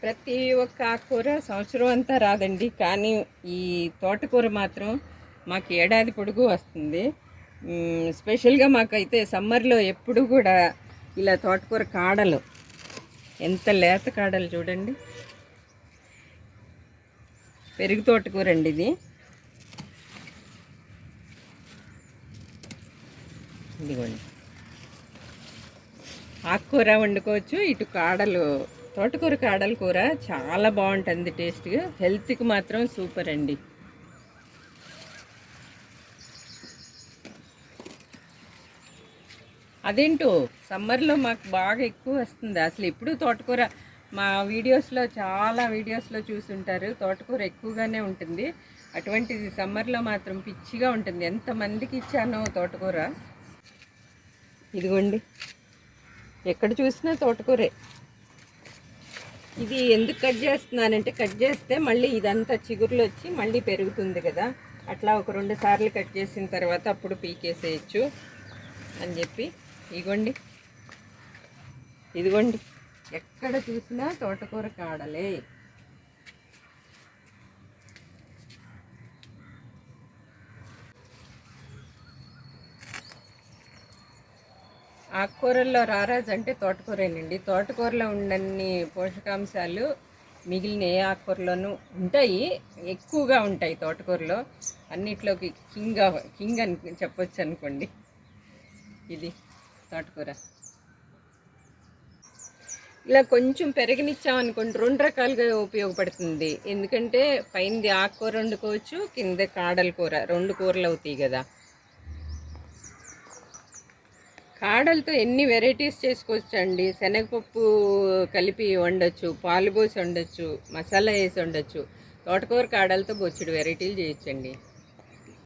ప్రతి ఒక్క ఆకుకూర సంవత్సరం అంతా రాదండి, కానీ ఈ తోటకూర మాత్రం మాకు ఏడాది పొడుగు వస్తుంది. స్పెషల్గా మాకైతే సమ్మర్లో ఎప్పుడు కూడా ఇలా తోటకూర కాడలు, ఎంత లేత కాడలు చూడండి. పెరుగు తోటకూర అండి ఇది. ఇదిగోండి, ఆకుకూర వండుకోవచ్చు. ఇటు కాడలు, తోటకూర కాడల కూర చాలా బాగుంటుంది టేస్ట్గా. హెల్త్కి మాత్రం సూపర్ అండి. అదేంటో సమ్మర్లో మాకు బాగా ఎక్కువ వస్తుంది. అసలు ఎప్పుడు తోటకూర మా వీడియోస్లో, చాలా వీడియోస్లో చూసుంటారు, తోటకూర ఎక్కువగానే ఉంటుంది. అటువంటిది సమ్మర్లో మాత్రం పిచ్చిగా ఉంటుంది. ఎంతమందికి ఇచ్చానో తోటకూర. ఇదిగోండి, ఎక్కడ చూసినా తోటకూరే. ఇది ఎందుకు కట్ చేస్తున్నానంటే, కట్ చేస్తే మళ్ళీ ఇదంతా చిగురులు వచ్చి మళ్ళీ పెరుగుతుంది కదా, అట్లా ఒక 2 సార్లు కట్ చేసిన తర్వాత అప్పుడు పీకేసేయచ్చు అని చెప్పి. ఇదిగోండి, ఇదిగోండి, ఎక్కడ చూసినా తోటకూర కాడలే. ఆకుకూరల్లో రారాజు అంటే తోటకూరేనండి. తోటకూరలో ఉండన్ని పోషకాంశాలు మిగిలిన ఏ ఆకుకూరలోనూ ఉంటాయి, ఎక్కువగా ఉంటాయి తోటకూరలో. అన్నిట్లోకి కింగ్ అని చెప్పొచ్చు అనుకోండి. ఇది తోటకూర. ఇలా కొంచెం పెరగనిచ్చామనుకోండి 2 రకాలుగా ఉపయోగపడుతుంది. ఎందుకంటే పైనది ఆకుకూర వండుకోవచ్చు, కింద కాడల కూర, 2 కూరలు అవుతాయి కదా. కాడలతో ఎన్ని వెరైటీస్ చేసుకోవచ్చు అండి. శనగపప్పు కలిపి వండొచ్చు, పాలు పోసి వండొచ్చు, మసాలా వేసి వండొచ్చు. తోటకూర కాడలతో బొచ్చుడు వెరైటీలు చేయొచ్చండి.